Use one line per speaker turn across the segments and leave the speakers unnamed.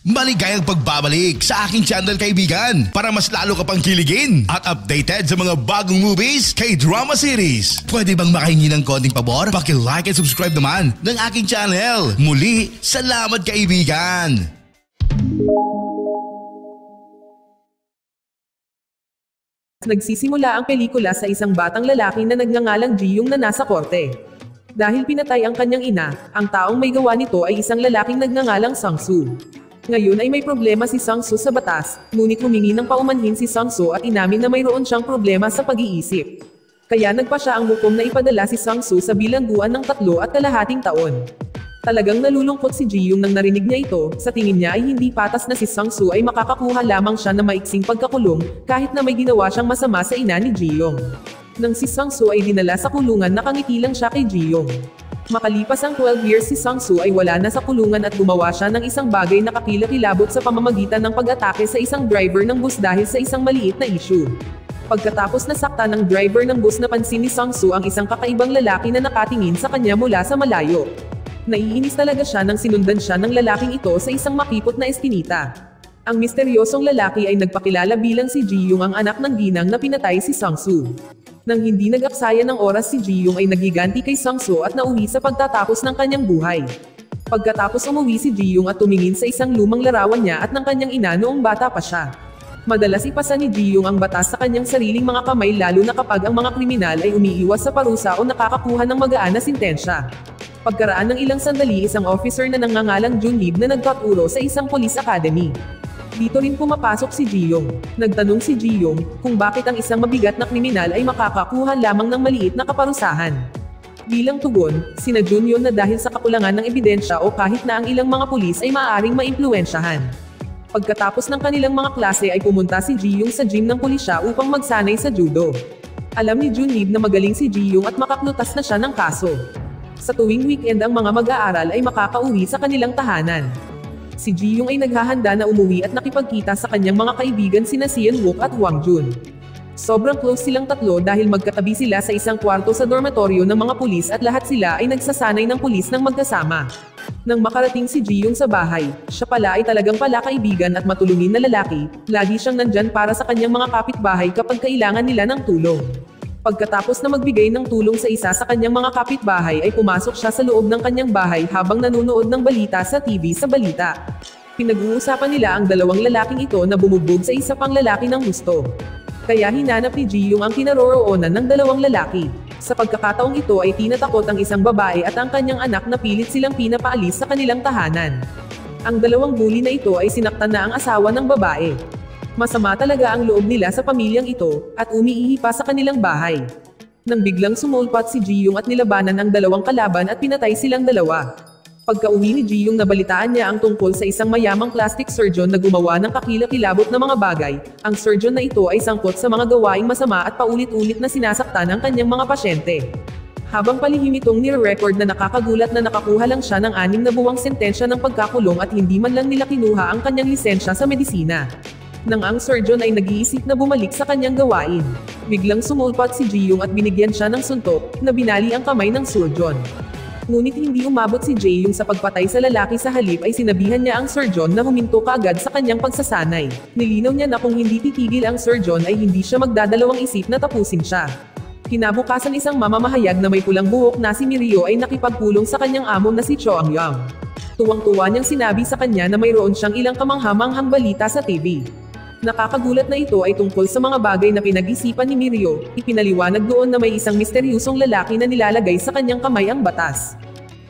Maligayang pagbabalik sa aking channel, kaibigan, para mas lalo ka pang kiligin at updated sa mga bagong movies, K-drama series. Pwede bang makahingi ng konting pabor? Paki-like and subscribe naman ng aking channel. Muli, salamat kaibigan!
Nagsisimula ang pelikula sa isang batang lalaki na nagngangalang Ji-young na nasa korte. Dahil pinatay ang kanyang ina, ang taong may gawa nito ay isang lalaking nagngangalang Sang-soo. Ngayon ay may problema si Sang-soo sa batas, ngunit humingi ng paumanhin si Sang-soo at inamin na mayroon siyang problema sa pag-iisip. Kaya nagpa siya ang hukom na ipadala si Sang-soo sa bilangguan ng 3.5 taon. Talagang nalulungkot si Ji-young nang narinig niya ito, sa tingin niya ay hindi patas na si Sang-soo ay makakakuha lamang siya ng maiksing pagkakulong, kahit na may ginawa siyang masama sa ina ni Ji-young. Nang si Sang-soo ay dinala sa kulungan, nakangiti lang siya kay Ji-young. Makalipas ang 12 years, si Sang-soo ay wala na sa kulungan at gumawa siya ng isang bagay na kakilakilabot sa pamamagitan ng pag-atake sa isang driver ng bus dahil sa isang maliit na issue. Pagkatapos nasaktan ng driver ng bus, napansin ni Sang-soo ang isang kakaibang lalaki na nakatingin sa kanya mula sa malayo. Naiinis talaga siya nang sinundan siya ng lalaking ito sa isang makipot na eskinita. Ang misteryosong lalaki ay nagpakilala bilang si Ji-young, ang anak ng ginang na pinatay si Sang-soo. Nang hindi nag-aksaya ng oras, si Ji-young ay nagiganti kay Sang-soo at nauwi sa pagtatapos ng kanyang buhay. Pagkatapos umuwi si Ji-young at tumingin sa isang lumang larawan niya at ng kanyang ina noong bata pa siya. Madalas ipasa ni Ji-young ang batas sa kanyang sariling mga kamay, lalo na kapag ang mga kriminal ay umiiwas sa parusa o nakakakuha ng magaan na sintensya. Pagkaraan ng ilang sandali, isang officer na nangangalang Junlib na nagtuturo sa isang police academy. Dito rin pumapasok si Ji-young. Nagtanong si Ji-young kung bakit ang isang mabigat na kriminal ay makakakuha lamang ng maliit na kaparusahan. Bilang tugon, sina Junyon na dahil sa kakulangan ng ebidensya o kahit na ang ilang mga pulis ay maaaring maimpluwensyahan. Pagkatapos ng kanilang mga klase ay pumunta si Ji-young sa gym ng pulisya upang magsanay sa judo. Alam ni Junlib na magaling si Ji-young at makaklutas na siya ng kaso. Sa tuwing weekend, ang mga mag-aaral ay makakauwi sa kanilang tahanan. Si Ji-young ay naghahanda na umuwi at nakipagkita sa kanyang mga kaibigan sina Seon-wook at Hwang Jun. Sobrang close silang tatlo dahil magkatabi sila sa isang kwarto sa dormitoryo ng mga pulis at lahat sila ay nagsasanay ng pulis ng magkasama. Nang makarating si Ji-young sa bahay, siya pala ay talagang kaibigan at matulungin na lalaki, lagi siyang nandyan para sa kanyang mga kapitbahay kapag kailangan nila ng tulong. Pagkatapos na magbigay ng tulong sa isa sa kanyang mga kapitbahay ay pumasok siya sa loob ng kanyang bahay habang nanonood ng balita sa TV sa balita. Pinag-uusapan nila ang dalawang lalaking ito na bumugbog sa isa pang lalaki ng gusto. Kaya hinanap ni Ji-young ang kinaroroonan ng dalawang lalaki. Sa pagkakataong ito ay tinatakot ang isang babae at ang kanyang anak na pilit silang pinapaalis sa kanilang tahanan. Ang dalawang bully na ito ay sinaktan na ang asawa ng babae. Masama talaga ang loob nila sa pamilyang ito, at umiihi pa sa kanilang bahay. Nang biglang sumulpat si Ji-young at nilabanan ang dalawang kalaban at pinatay silang dalawa. Pagka-uwi ni Ji-young, nabalitaan niya ang tungkol sa isang mayamang plastic surgeon na gumawa ng kakilakilabot na mga bagay. Ang surgeon na ito ay sangkot sa mga gawaing masama at paulit-ulit na sinasaktan ang kanyang mga pasyente. Habang palihim itong nire-record na nakakagulat na nakakuha lang siya ng 6 na buwang sentensya ng pagkakulong at hindi man lang nila kinuha ang kanyang lisensya sa medisina. Nang ang surgeon ay nag-iisip na bumalik sa kanyang gawain, biglang sumulpat si Ji-young at binigyan siya ng suntok, na binali ang kamay ng surgeon. Ngunit hindi umabot si Ji-young sa pagpatay sa lalaki, sa halip ay sinabihan niya ang surgeon na huminto kaagad sa kanyang pagsasanay. Nilinaw niya na kung hindi titigil ang surgeon ay hindi siya magdadalawang isip na tapusin siya. Kinabukasan, isang mamamahayag na may pulang buhok na si Mirio ay nakipagpulong sa kanyang amo na si Cho Ang-young. Tuwang-tuwa niyang sinabi sa kanya na mayroon siyang ilang kamanghamanghang balita sa TV. Nakakagulat na ito ay tungkol sa mga bagay na pinag-isipan ni Mirio. Ipinaliwanag doon na may isang misteryosong lalaki na nilalagay sa kanyang kamay ang batas.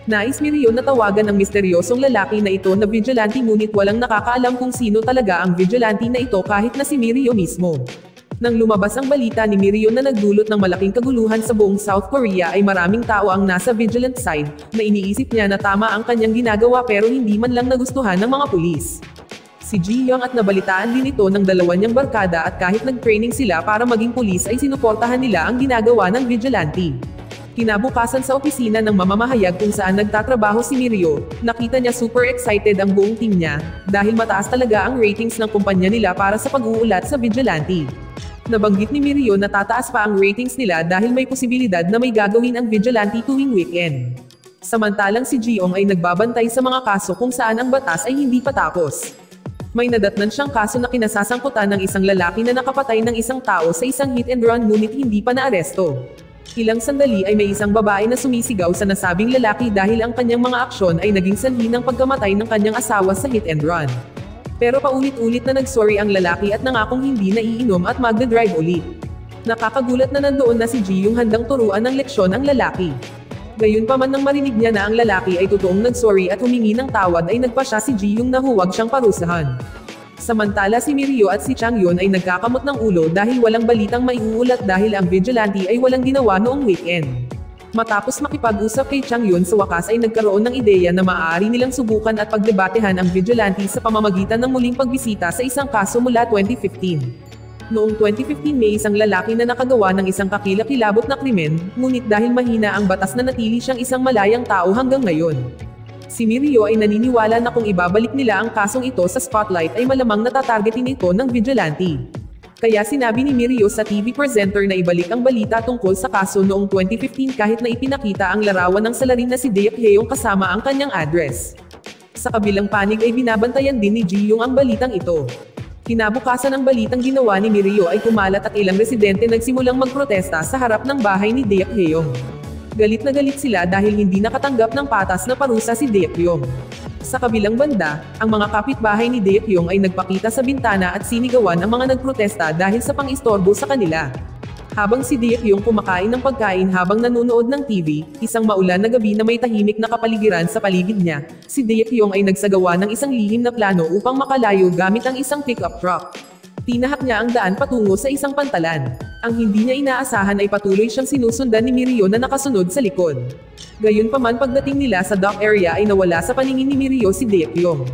Nais Mirio na tawagan ang misteryosong lalaki na ito na vigilante, ngunit walang nakakaalam kung sino talaga ang vigilante na ito kahit na si Mirio mismo. Nang lumabas ang balita ni Mirio na nagdulot ng malaking kaguluhan sa buong South Korea, ay maraming tao ang nasa vigilant side, na iniisip niya na tama ang kanyang ginagawa pero hindi man lang nagustuhan ng mga pulis. Si Ji-young at nabalitaan din ito ng dalawa niyang barkada at kahit nag-training sila para maging pulis ay sinuportahan nila ang ginagawa ng vigilante. Kinabukasan, sa opisina ng mamamahayag kung saan nagtatrabaho si Mirio, nakita niya super excited ang buong team niya, dahil mataas talaga ang ratings ng kumpanya nila para sa pag-uulat sa vigilante. Nabanggit ni Mirio na tataas pa ang ratings nila dahil may posibilidad na may gagawin ang vigilante tuwing weekend. Samantalang si Ji-young ay nagbabantay sa mga kaso kung saan ang batas ay hindi patapos. May nadatnan siyang kaso na kinasasangkutan ng isang lalaki na nakapatay ng isang tao sa isang hit and run ngunit hindi pa naaresto. Ilang sandali ay may isang babae na sumisigaw sa nasabing lalaki dahil ang kanyang mga aksyon ay naging sanhi ng pagkamatay ng kanyang asawa sa hit and run. Pero paulit-ulit na nagsorry ang lalaki at nangakong hindi na iinom at magdadrive ulit. Nakakagulat na nandoon na si Ji yung handang turuan ng leksyon ang lalaki. Gayunpaman nang marinig niya na ang lalaki ay totoong nagsorry at humingi ng tawad ay nagpa siya si Ji yung na huwag siyang parusahan. Samantala si Mirio at si Changyun ay nagkakamot ng ulo dahil walang balitang maiuulat dahil ang vigilante ay walang ginawa noong weekend. Matapos makipag-usap kay Changyun sa wakas ay nagkaroon ng ideya na maaari nilang subukan at pagdebatehan ang vigilante sa pamamagitan ng muling pagbisita sa isang kaso mula 2015. Noong 2015 may isang lalaki na nakagawa ng isang kakilakilabot na krimen, ngunit dahil mahina ang batas na natili siyang isang malayang tao hanggang ngayon. Si Mirio ay naniniwala na kung ibabalik nila ang kasong ito sa spotlight ay malamang natatargetin ito ng vigilante. Kaya sinabi ni Mirio sa TV presenter na ibalik ang balita tungkol sa kaso noong 2015 kahit na ipinakita ang larawan ng salarin na si Dae Hyung kasama ang kanyang address. Sa kabilang panig ay binabantayan din ni Ji Young ang balitang ito. Kinabukasan ng balitang ginawa ni Mirio ay kumalat at ilang residente nagsimulang magprotesta sa harap ng bahay ni Dae Hyung. Galit na galit sila dahil hindi nakatanggap ng patas na parusa si Dae Hyung. Sa kabilang banda, ang mga kapitbahay ni Dae Hyung ay nagpakita sa bintana at sinigawan ang mga nagprotesta dahil sa pang-istorbo sa kanila. Habang si Dae Hyung kumakain ng pagkain habang nanonood ng TV, isang maulan na gabi na may tahimik na kapaligiran sa paligid niya, si Dae Hyung ay nagsagawa ng isang lihim na plano upang makalayo gamit ang isang pickup truck. Tinahak niya ang daan patungo sa isang pantalan. Ang hindi niya inaasahan ay patuloy siyang sinusundan ni Mirio na nakasunod sa likod. Gayunpaman pagdating nila sa dock area ay nawala sa paningin ni Mirio si Dae Hyung.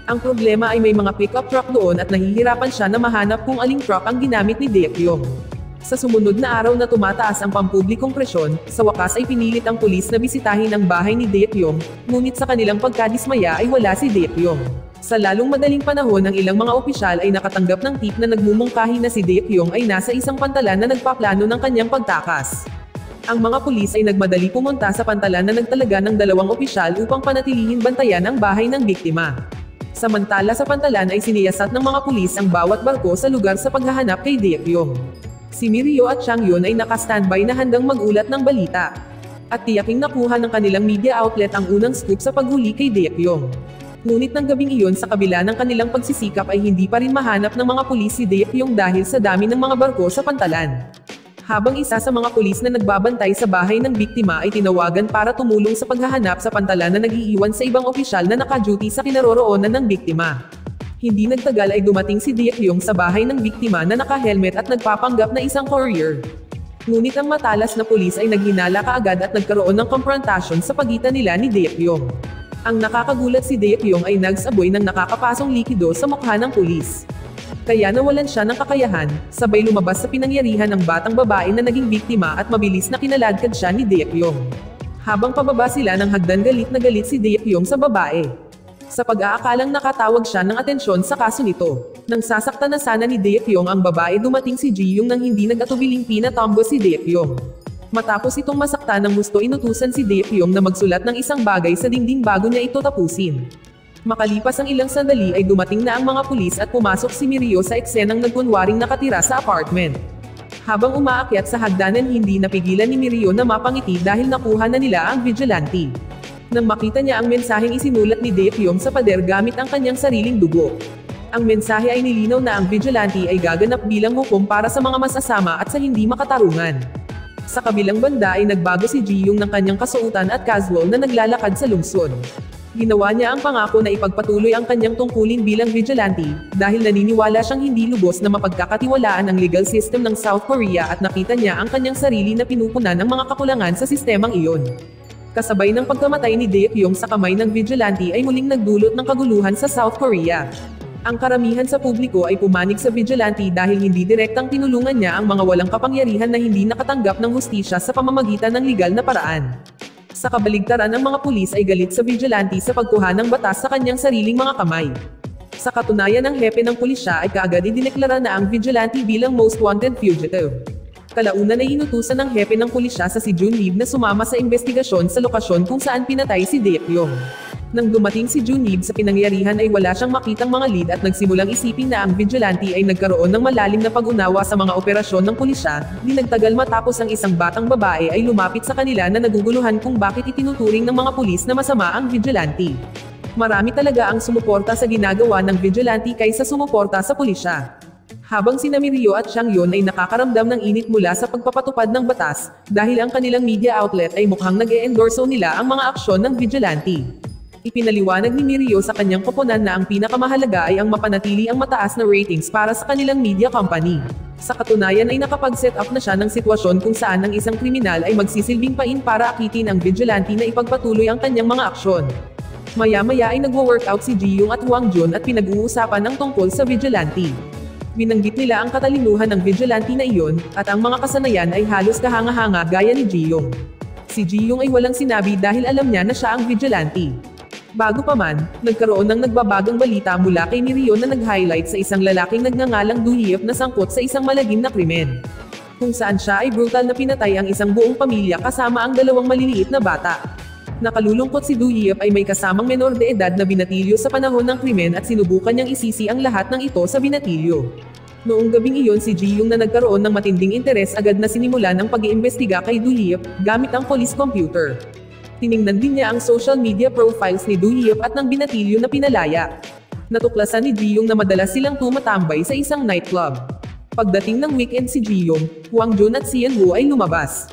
Ang problema ay may mga pickup truck doon at nahihirapan siya na mahanap kung aling truck ang ginamit ni Dae Hyung. Sa sumunod na araw na tumataas ang pampublikong presyon, sa wakas ay pinilit ang pulis na bisitahin ang bahay ni Dae Hyung, ngunit sa kanilang pagkadismaya ay wala si Dae Hyung. Sa lalong madaling panahon ng ilang mga opisyal ay nakatanggap ng tip na nagmumungkahi na si Dae Hyung ay nasa isang pantalan na nagpaplano ng kanyang pagtakas. Ang mga pulis ay nagmadali pumunta sa pantalan na nagtalaga ng 2 opisyal upang panatilihin bantayan ang bahay ng biktima. Samantala sa pantalan ay siniyasat ng mga pulis ang bawat barko sa lugar sa paghahanap kay Dae Hyung. Si Mirio at Changyun ay naka-standby na handang magulat ng balita. At tiyaking nakuha ng kanilang media outlet ang unang scoop sa paghuli kay Dae Hyung. Ngunit ng gabing iyon sa kabila ng kanilang pagsisikap ay hindi pa rin mahanap ng mga pulis si Dae Hyung dahil sa dami ng mga barko sa pantalan. Habang isa sa mga pulis na nagbabantay sa bahay ng biktima ay tinawagan para tumulong sa paghahanap sa pantalan na nag-iiwan sa ibang opisyal na naka-duty sa kinaroroonan ng biktima. Hindi nagtagal ay dumating si Dae Hyung sa bahay ng biktima na naka-helmet at nagpapanggap na isang courier. Ngunit ang matalas na pulis ay naghinala kaagad at nagkaroon ng confrontation sa pagitan nila ni Dae Hyung. Ang nakakagulat si Dae Hyung ay nagsaboy ng nakakapasong likido sa mukha ng pulis. Kaya nawalan siya ng kakayahan, sabay lumabas sa pinangyarihan ng batang babae na naging biktima at mabilis na kinaladkad siya ni Dae Hyung. Habang pababa sila ng hagdan galit na galit si Dae Hyung sa babae. Sa pag-aakalang nakatawag siya ng atensyon sa kaso nito. Nang sasaktan na sana ni Dae Hyung ang babae dumating si Ji Young nang hindi nag-atubiling pinatombo si Dae Hyung. Matapos itong masaktan ng gusto inutusan si Dae Hyung na magsulat ng isang bagay sa dingding bago niya ito tapusin. Makalipas ang ilang sandali ay dumating na ang mga pulis at pumasok si Mirio sa eksenang nagkunwaring nakatira sa apartment. Habang umaakyat sa hagdanan hindi napigilan ni Mirio na mapangiti dahil nakuha na nila ang vigilante. Nang makita niya ang mensaheng isinulat ni Dae Hyung sa pader gamit ang kanyang sariling dugo. Ang mensahe ay nilinaw na ang vigilante ay gaganap bilang hukom para sa mga masasama at sa hindi makatarungan. Sa kabilang banda ay nagbago si Ji Young ng kanyang kasuotan at casual na naglalakad sa lungsod. Ginawa niya ang pangako na ipagpatuloy ang kanyang tungkulin bilang vigilante, dahil naniniwala siyang hindi lubos na mapagkakatiwalaan ang legal system ng South Korea at nakita niya ang kanyang sarili na pinupunan ng mga kakulangan sa sistemang iyon. Kasabay ng pagkamatay ni Dae Hyung sa kamay ng vigilante ay muling nagdulot ng kaguluhan sa South Korea. Ang karamihan sa publiko ay pumanig sa vigilante dahil hindi direktang tinulungan niya ang mga walang kapangyarihan na hindi nakatanggap ng hustisya sa pamamagitan ng legal na paraan. Sa kabaligtaran ang mga pulis ay galit sa vigilante sa pagkuha ng batas sa kanyang sariling mga kamay. Sa katunayan ang hepe ng pulisya ay kaagad idineklara na ang vigilante bilang most wanted fugitive. Kalaunan ay inutusan ng hepe ng pulisya sa si Jun Lee na sumama sa investigasyon sa lokasyon kung saan pinatay si Dae Hyung. Nang dumating si Junib sa pinangyarihan ay wala siyang makitang mga lead at nagsimulang isipin na ang vigilante ay nagkaroon ng malalim na pag-unawa sa mga operasyon ng pulisya. Di nagtagal matapos ang isang batang babae ay lumapit sa kanila na naguguluhan kung bakit itinuturing ng mga pulis na masama ang vigilante. Marami talaga ang sumuporta sa ginagawa ng vigilante kaysa sumuporta sa pulisya. Habang sina Mirio at Xiangyon ay nakakaramdam ng init mula sa pagpapatupad ng batas, dahil ang kanilang media outlet ay mukhang nag-e-endorso nila ang mga aksyon ng vigilante. Ipinaliwanag ni Mirio sa kanyang koponan na ang pinakamahalaga ay ang mapanatili ang mataas na ratings para sa kanilang media company. Sa katunayan ay nakapag-set up na siya ng sitwasyon kung saan ang isang kriminal ay magsisilbing pain para akitin ang vigilante na ipagpatuloy ang kanyang mga aksyon. Maya-maya ay nagwo-workout si Jiyong at Huang Jun at pinag-uusapan ang tungkol sa vigilante. Binanggit nila ang katalinuhan ng vigilante na iyon, at ang mga kasanayan ay halos kahanga-hanga gaya ni Jiyong. Si Jiyong ay walang sinabi dahil alam niya na siya ang vigilante. Bago pa man, nagkaroon ng nagbabagang balita mula kay Mirio na nag-highlight sa isang lalaking nagngangalang Du Yip na sangkot sa isang malagim na krimen. Kung saan siya ay brutal na pinatay ang isang buong pamilya kasama ang dalawang maliliit na bata. Nakalulungkot si Du Yip ay may kasamang menor de edad na binatilyo sa panahon ng krimen at sinubukan niyang isisi ang lahat ng ito sa binatilyo. Noong gabing iyon si Jiyong na nagkaroon ng matinding interes agad na sinimulan ng pag-iimbestiga kay Du Yip gamit ang police computer. Tiningnan din niya ang social media profiles ni Du Yip at ng binatilyo na pinalaya. Natuklasan ni Jiyong na madalas silang tumatambay sa isang nightclub. Pagdating ng weekend si Jiyong, Huang Jun at Xian Wu ay lumabas.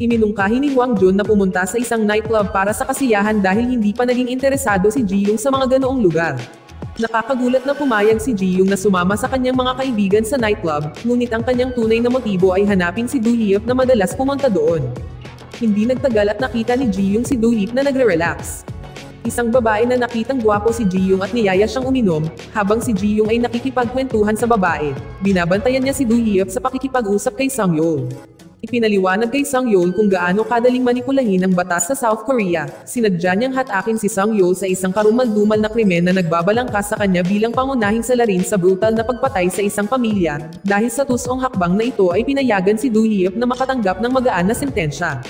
Iminungkahi ni Huang Jun na pumunta sa isang nightclub para sa kasiyahan dahil hindi pa naging interesado si Jiyong sa mga ganoong lugar. Nakakagulat na pumayag si Jiyong na sumama sa kanyang mga kaibigan sa nightclub, ngunit ang kanyang tunay na motibo ay hanapin si Du Yip na madalas pumunta doon. Hindi nagtagal at nakita ni Jiyong si Du Yip na nagre-relax. Isang babae na nakitang gwapo si Jiyong at niyaya siyang uminom, habang si Jiyong ay nakikipagkwentuhan sa babae. Binabantayan niya si Du Yip sa pakikipag-usap kay Sang-yeol. Ipinaliwanag kay Sang-yeol kung gaano kadaling manipulahin ang batas sa South Korea. Sinadya niyang hatakin si Sang-yeol sa isang karumal-dumal na krimen na nagbabalangkas sa kanya bilang pangunahing salarin sa brutal na pagpatay sa isang pamilya. Dahil sa tusong hakbang na ito ay pinayagan si Du Yip na makatanggap ng magaan na sentensya.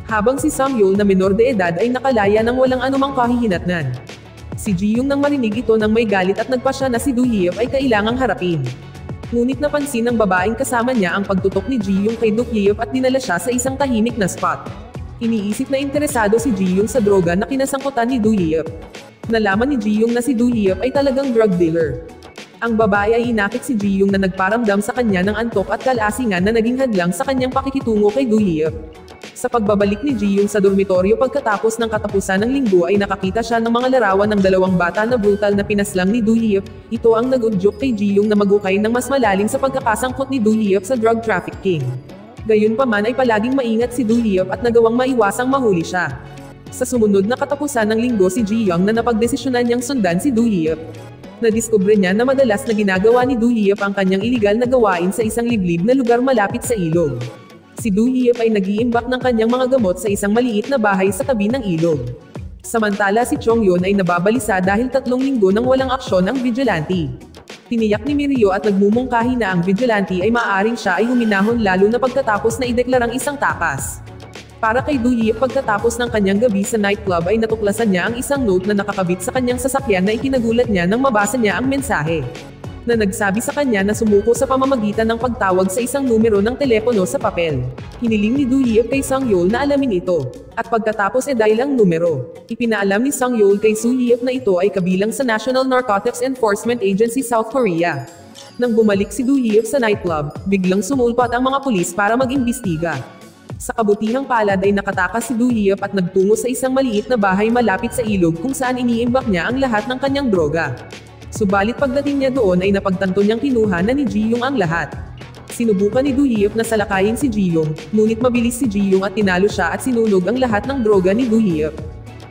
Habang si Sang-yeol na menor de edad ay nakalaya ng walang anumang kahihinatnan. Si Jiyong nang marinig ito nang may galit at nagpasya na si Du Yip ay kailangang harapin. Ngunit napansin ng babaeng kasama niya ang pagtutok ni Jiyong kay Du Yip at dinala siya sa isang tahimik na spot. Iniisip na interesado si Jiyong sa droga na kinasangkutan ni Du Yip. Nalaman ni Jiyong na si Du Yip ay talagang drug dealer. Ang babae ay inakit si Jiyong na nagparamdam sa kanya ng antok at kalasingan na naging hadlang sa kanyang pakikitungo kay Du Yip. Sa pagbabalik ni Jiyong sa dormitoryo pagkatapos ng katapusan ng linggo ay nakakita siya ng mga larawan ng dalawang bata na brutal na pinaslang ni Du Yip. Ito ang nag-udyok kay Jiyong na magukay ng mas malalim sa pagkakasangkot ni Du Yip sa drug trafficking. Gayunpaman ay palaging maingat si Du Yip at nagawang maiwasang mahuli siya. Sa sumunod na katapusan ng linggo si Jiyong na napagdesisyonan niyang sundan si Du Yip. Nadiskubre niya na madalas na ginagawa ni Du Yip ang kanyang iligal na gawain sa isang liblib na lugar malapit sa ilog. Si Du Yip ay nag-iimbak ng kanyang mga gamot sa isang maliit na bahay sa tabi ng ilog. Samantala si Chongyon ay nababalisa dahil 3 linggo nang walang aksyon ang vigilante. Tiniyak ni Mirio at nagmumungkahi na ang vigilante ay maaaring siya ay huminahon lalo na pagkatapos na ideklarang isang takas. Para kay Du Yip pagkatapos ng kanyang gabi sa nightclub ay natuklasan niya ang isang note na nakakabit sa kanyang sasakyan na ikinagulat niya nang mabasa niya ang mensahe. Na nagsabi sa kanya na sumuko sa pamamagitan ng pagtawag sa isang numero ng telepono sa papel. Hiniling ni Du Yip kay Sang-yeol na alamin ito. At pagkatapos dial ang numero. Ipinaalam ni Sang-yeol kay Su Yip na ito ay kabilang sa National Narcotics Enforcement Agency South Korea. Nang bumalik si Du Yip sa nightclub, biglang sumulpat ang mga pulis para mag-imbestiga. Sa kabutihang palad ay nakatakas si Du Yip at nagtungo sa isang maliit na bahay malapit sa ilog kung saan iniimbak niya ang lahat ng kanyang droga. Subalit pagdating niya doon ay napagtanto niyang kinuha na ni Jiyong ang lahat. Sinubukan ni Du Yip na salakayin si Jiyong, ngunit mabilis si Jiyong at tinalo siya at sinunog ang lahat ng droga ni Du Yip.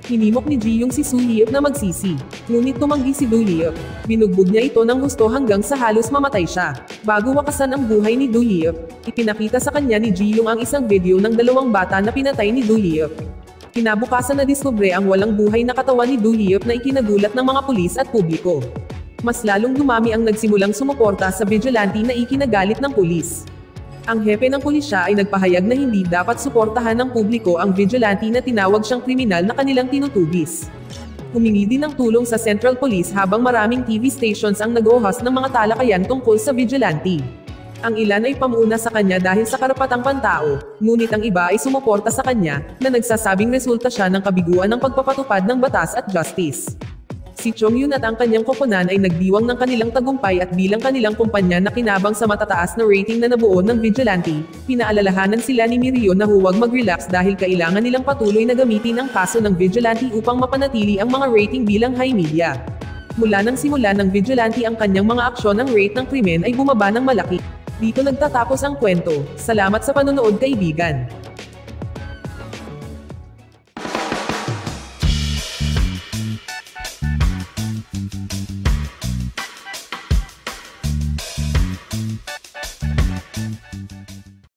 Hinimok ni Jiyong si Su Yip na magsisi, ngunit tumanggi si Du Yip. Binugbog niya ito ng husto hanggang sa halos mamatay siya. Bago wakasan ang buhay ni Du Yip, ipinakita sa kanya ni Jiyong ang isang video ng 2 bata na pinatay ni Du Yip. Kinabukasan na diskubre ang walang buhay na katawan ni Du Yip na ikinagulat ng mga pulis at publiko. Mas lalong dumami ang nagsimulang sumuporta sa vigilante na ikinagalit ng pulis. Ang hepe ng pulisya ay nagpahayag na hindi dapat suportahan ng publiko ang vigilante na tinawag siyang kriminal na kanilang tinutubis. Humingi din ng tulong sa Central Police habang maraming TV stations ang nag-o-host ng mga talakayan tungkol sa vigilante. Ang ilan ay pamuna sa kanya dahil sa karapatang pantao, ngunit ang iba ay sumuporta sa kanya, na nagsasabing resulta siya ng kabiguan ng pagpapatupad ng batas at justice. Si Chong Yun at ang kanyang koponan ay nagdiwang ng kanilang tagumpay at bilang kanilang kumpanya na kinabang sa matataas na rating na nabuo ng vigilante, pinaalalahanan sila ni Mirio na huwag mag-relax dahil kailangan nilang patuloy na gamitin ang kaso ng vigilante upang mapanatili ang mga rating bilang high media. Mula nang simula ng vigilante ang kanyang mga aksyon, ang rate ng krimen ay bumaba ng malaki. Dito nagtatapos ang kwento. Salamat sa panonood, kaibigan.